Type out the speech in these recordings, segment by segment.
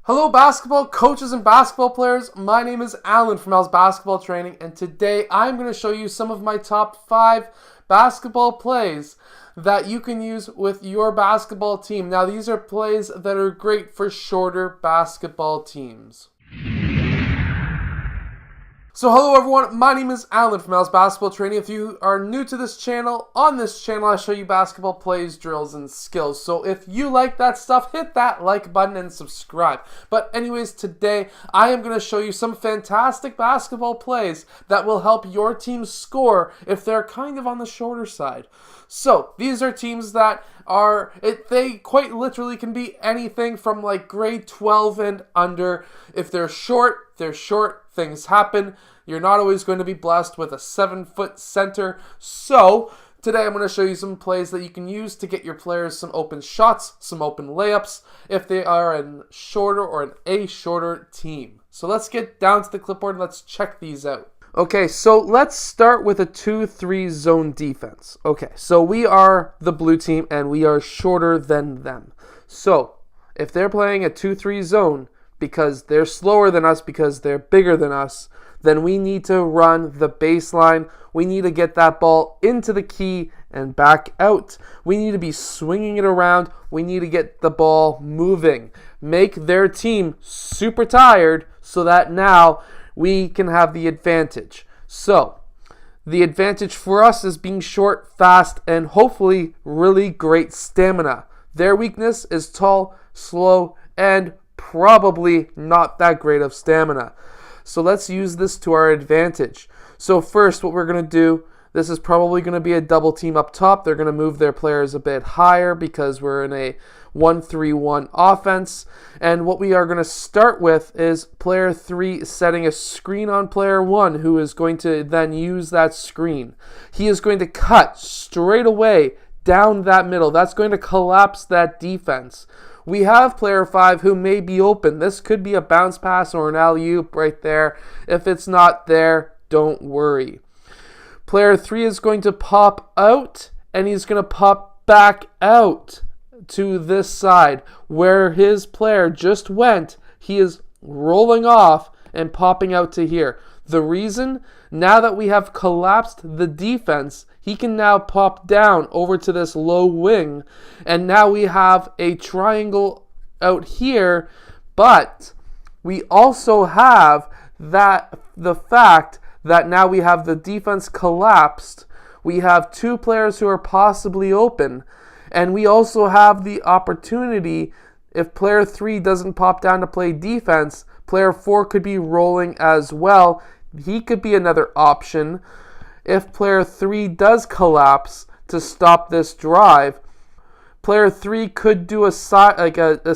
Hello basketball coaches and basketball players, my name is Alan from Al's Basketball Training, and today I'm going to show you some of my top 5 basketball plays that you can use with your basketball team. Now these are plays that are great for shorter basketball teams. So hello everyone, my name is Alan from Al's Basketball Training. If you are new to this channel, on this channel I show you basketball plays, drills, and skills. So if you like that stuff, hit that like button and subscribe. But anyways, today I am going to show you some fantastic basketball plays that will help your team score if they're kind of on the shorter side. So these are teams that they quite literally can be anything from like grade 12 and under. If they're short, they're short. Things happen. You're not always going to be blessed with a 7-foot center. So today I'm going to show you some plays that you can use to get your players some open shots, some open layups, if they are a shorter or a shorter team. So let's get down to the clipboard and let's check these out. Okay, so let's start with a 2-3 zone defense. Okay, so we are the blue team and we are shorter than them. So if they're playing a 2-3 zone because they're slower than us, because they're bigger than us, then we need to run the baseline. We need to get that ball into the key and back out. We need to be swinging it around. We need to get the ball moving. Make their team super tired so that now we can have the advantage. So the advantage for us is being short, fast, and hopefully really great stamina. Their weakness is tall, slow, and probably not that great of stamina. So let's use this to our advantage. So first, what we're going to do, this is probably going to be a double team up top. They're going to move their players a bit higher because we're in a 1-3-1 offense. And what we are going to start with is player 3 setting a screen on player 1, who is going to then use that screen. He is going to cut straight away down that middle. That's going to collapse that defense. We have player 5 who may be open. This could be a bounce pass or an alley-oop right there. If it's not there, don't worry. Player 3 is going to pop out, and he's going to pop back out to this side where his player just went. He is rolling off and popping out to here. The reason, now that we have collapsed the defense, he can now pop down over to this low wing, and now we have a triangle out here, but we also have the fact that now we have the defense collapsed. We have 2 players who are possibly open, and we also have the opportunity, if player 3 doesn't pop down to play defense, player 4 could be rolling as well. He could be another option. If player 3 does collapse to stop this drive, player 3 could do a sideways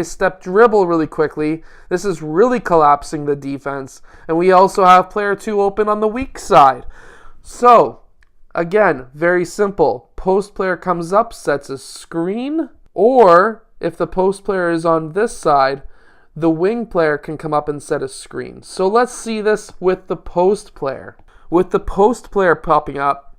step dribble really quickly. This is really collapsing the defense. And we also have player 2 open on the weak side. So, again, very simple. Post player comes up, sets a screen, or if the post player is on this side, the wing player can come up and set a screen. So let's see this with the post player. With the post player popping up,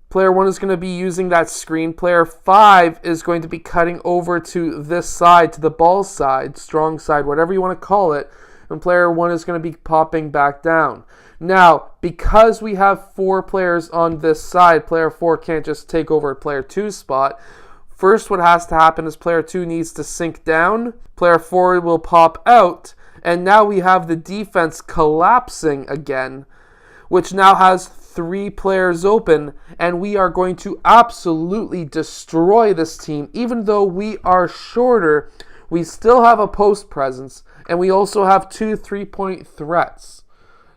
player 1 is going to be using that screen. Player 5 is going to be cutting over to this side, to the ball side, strong side, whatever you want to call it. And player 1 is going to be popping back down. Now, because we have 4 players on this side, player 4 can't just take over player 2's spot. First, what has to happen is player 2 needs to sink down. Player 4 will pop out. And now we have the defense collapsing again, which now has 3 players open. And we are going to absolutely destroy this team. Even though we are shorter, we still have a post presence. And we also have 2 3-point threats.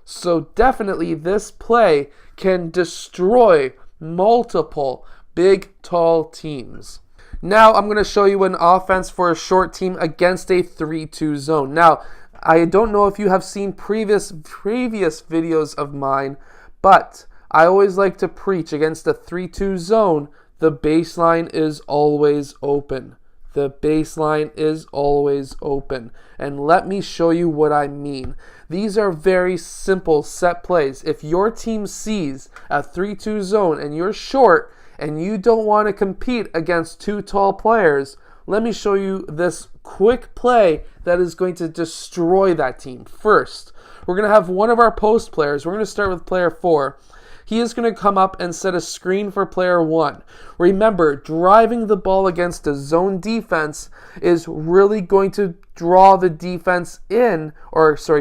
So definitely this play can destroy multiple big, tall teams. Now I'm going to show you an offense for a short team against a 3-2 zone. Now, I don't know if you have seen previous videos of mine, but I always like to preach against a 3-2 zone. The baseline is always open. The baseline is always open. And let me show you what I mean. These are very simple set plays. If your team sees a 3-2 zone and you're short and you don't want to compete against 2 tall players, let me show you this quick play that is going to destroy that team. First, we're going to have one of our post players. We're going to start with player 4. He is going to come up and set a screen for player 1. Remember, driving the ball against a zone defense is really going to draw the defense in,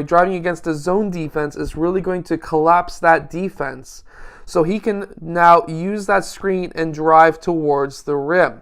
driving against a zone defense is really going to collapse that defense. So he can now use that screen and drive towards the rim.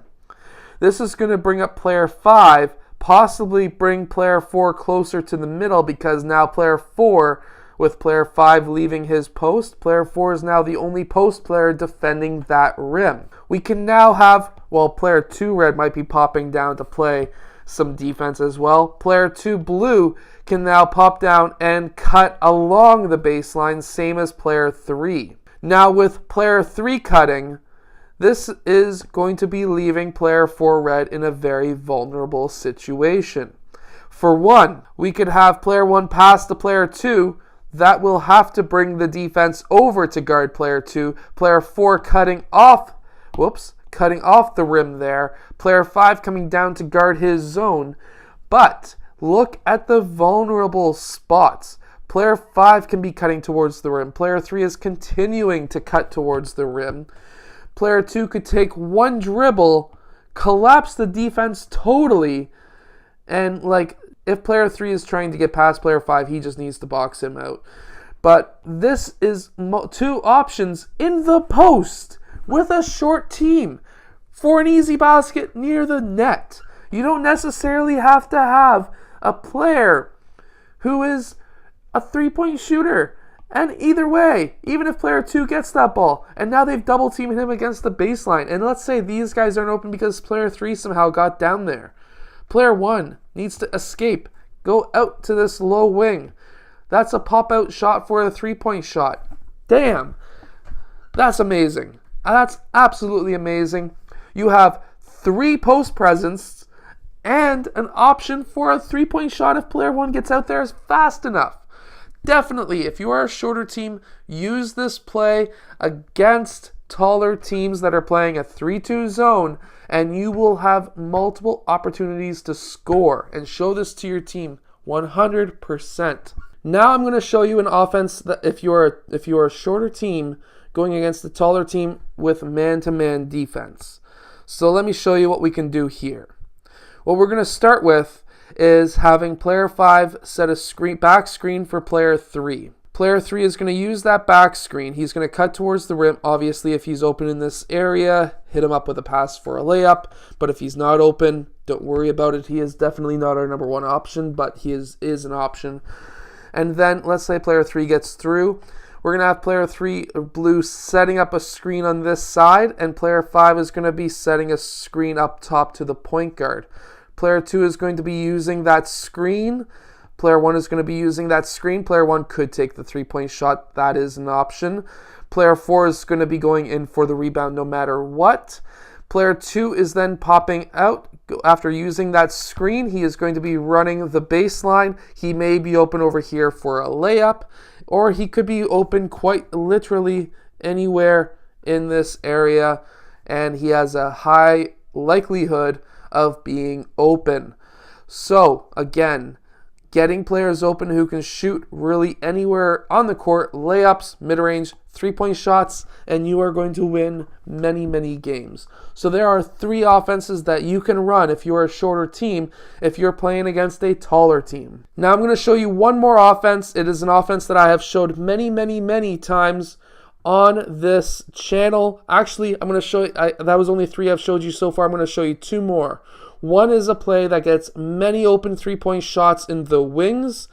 This is going to bring up player 5, possibly bring player 4 closer to the middle, because now player 4, with player 5 leaving his post, player 4 is now the only post player defending that rim. We can now have, player 2 red might be popping down to play some defense as well. Player 2 blue can now pop down and cut along the baseline, same as player 3. Now with player 3 cutting, this is going to be leaving player 4 red in a very vulnerable situation. For one, we could have player 1 pass to player 2. That will have to bring the defense over to guard player 2. Player 4 cutting off the rim there. Player 5 coming down to guard his zone. But look at the vulnerable spots. Player 5 can be cutting towards the rim. Player 3 is continuing to cut towards the rim. Player 2 could take one dribble, collapse the defense totally, and if player 3 is trying to get past player 5, he just needs to box him out. But this is 2 options in the post with a short team for an easy basket near the net. You don't necessarily have to have a player who is a 3-point shooter. And either way, even if player 2 gets that ball, and now they've double teamed him against the baseline, and let's say these guys aren't open because player 3 somehow got down there. Player 1 needs to escape, go out to this low wing. That's a pop-out shot for a 3-point shot. Damn, that's amazing. That's absolutely amazing. You have 3 post presence and an option for a 3-point shot if player 1 gets out there fast enough. Definitely, if you are a shorter team, use this play against taller teams that are playing a 3-2 zone, and you will have multiple opportunities to score and show this to your team 100%. Now I'm going to show you an offense that if you're a shorter team going against a taller team with man-to-man defense. So let me show you what we can do here. What we're going to start with is having player 5 set a back screen for player 3. Player 3 is going to use that back screen. He's going to cut towards the rim. Obviously, if he's open in this area, hit him up with a pass for a layup. But if he's not open, don't worry about it. He is definitely not our number 1 option, but he is an option. And then let's say player 3 gets through. We're going to have player 3 blue setting up a screen on this side, and player 5 is going to be setting a screen up top to the point guard. Player 2 is going to be using that screen. Player 1 is going to be using that screen. Player 1 could take the 3-point shot. That is an option. Player 4 is going to be going in for the rebound no matter what. Player 2 is then popping out. After using that screen, he is going to be running the baseline. He may be open over here for a layup, or he could be open quite literally anywhere in this area, and he has a high likelihood of being open. So again, getting players open who can shoot really anywhere on the court, layups, mid-range, 3-point shots, and you are going to win many, many games. So there are 3 offenses that you can run if you're a shorter team, if you're playing against a taller team. Now I'm going to show you one more offense. It is an offense that I have showed many, many, many times on this channel. Actually, I'm going to show you, that was only 3 I've showed you so far. I'm going to show you 2 more. One is a play that gets many open 3-point shots in the wings.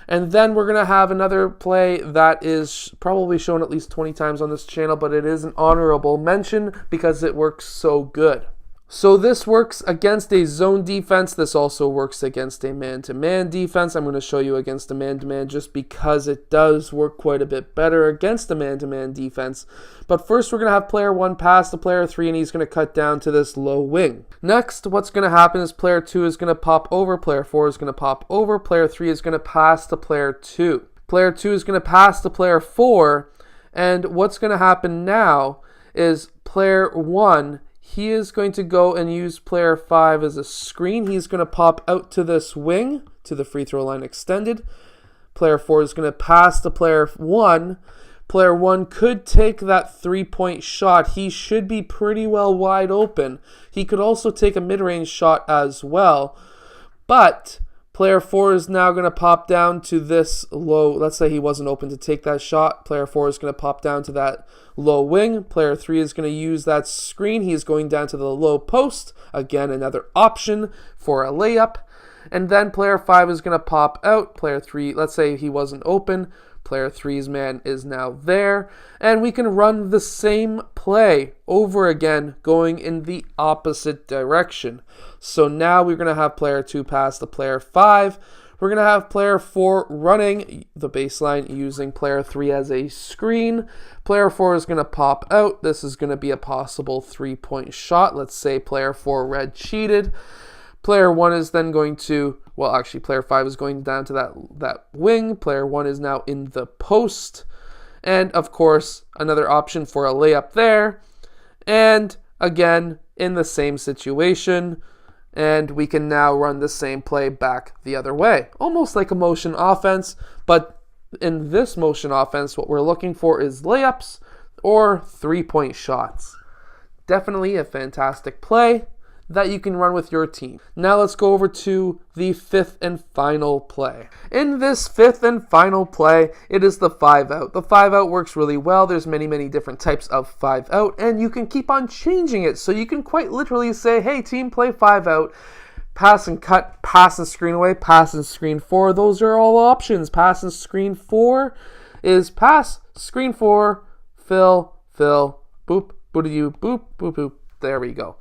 And then we're going to have another play that is probably shown at least 20 times on this channel, but it is an honorable mention because it works so good. So this works against a zone defense. This also works against a man-to-man defense. I'm going to show you against a man-to-man just because it does work quite a bit better against a man-to-man defense. But first we're going to have player 1 pass to player 3, and he's going to cut down to this low wing. Next, what's going to happen is player 2 is going to pop over, player 4 is going to pop over, player 3 is going to pass to player 2. Player 2 is going to pass to player 4, and what's going to happen now is player 1, he is going to go and use player 5 as a screen. He's going to pop out to this wing, to the free throw line extended. Player 4 is going to pass to player 1. Player 1 could take that three-point shot. He should be pretty well wide open. He could also take a mid-range shot as well. But player 4 is now going to pop down to this low. Let's say he wasn't open to take that shot. Player 4 is going to pop down to that low wing. Player 3 is going to use that screen. He's going down to the low post. Again, another option for a layup. And then player 5 is going to pop out. Player 3, let's say he wasn't open. Player 3's man is now there. And we can run the same play over again, going in the opposite direction. So now we're going to have player 2 pass to player 5. We're going to have player 4 running the baseline using player 3 as a screen. Player 4 is going to pop out. This is going to be a possible three-point shot. Let's say player 4 red cheated. Player 1 is then going to, well, actually, player 5 is going down to that wing. Player 1 is now in the post. And, of course, another option for a layup there. And, again, in the same situation. And we can now run the same play back the other way. Almost like a motion offense. But in this motion offense, what we're looking for is layups or three-point shots. Definitely a fantastic play that you can run with your team. Now let's go over to the fifth and final play. In this fifth and final play, it is the 5-out. The 5-out works really well. There's many different types of 5-out, and you can keep on changing it. So you can quite literally say, hey team, play 5-out. Pass and cut, pass and screen away, pass and screen 4. Those are all options. Pass and screen 4 is pass, screen 4, fill, boop, boop, boop, boop. There we go.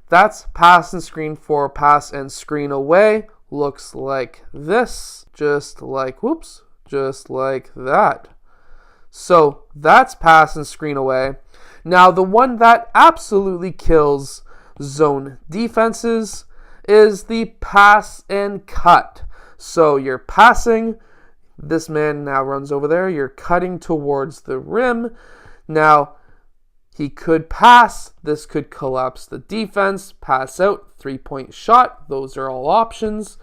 That's pass and screen 4, pass and screen away. Looks like this, just like that. So that's pass and screen away. Now the one that absolutely kills zone defenses is the pass and cut. So you're passing, this man now runs over there, you're cutting towards the rim. Now he could pass. This could collapse the defense. Pass out. Three-point shot. Those are all options.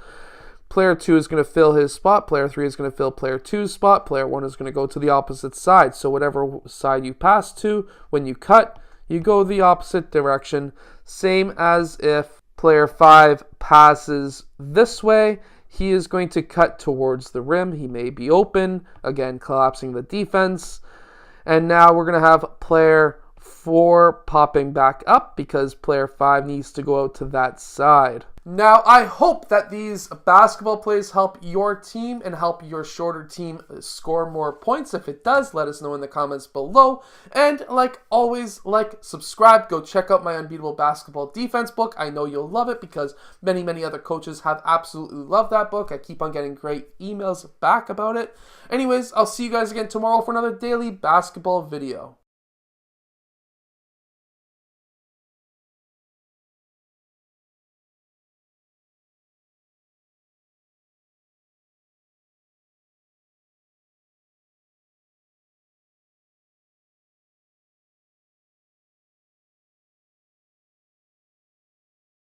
Player 2 is going to fill his spot. Player 3 is going to fill player 2's spot. Player 1 is going to go to the opposite side. So whatever side you pass to, when you cut, you go the opposite direction. Same as if player 5 passes this way. He is going to cut towards the rim. He may be open. Again, collapsing the defense. And now we're going to have player 4 popping back up because player 5 needs to go out to that side. Now, I hope that these basketball plays help your team and help your shorter team score more points. If it does, let us know in the comments below. And like always, subscribe. Go check out my Unbeatable Basketball Defense book. I know you'll love it because many other coaches have absolutely loved that book. I keep on getting great emails back about it. Anyways, I'll see you guys again tomorrow for another daily basketball video.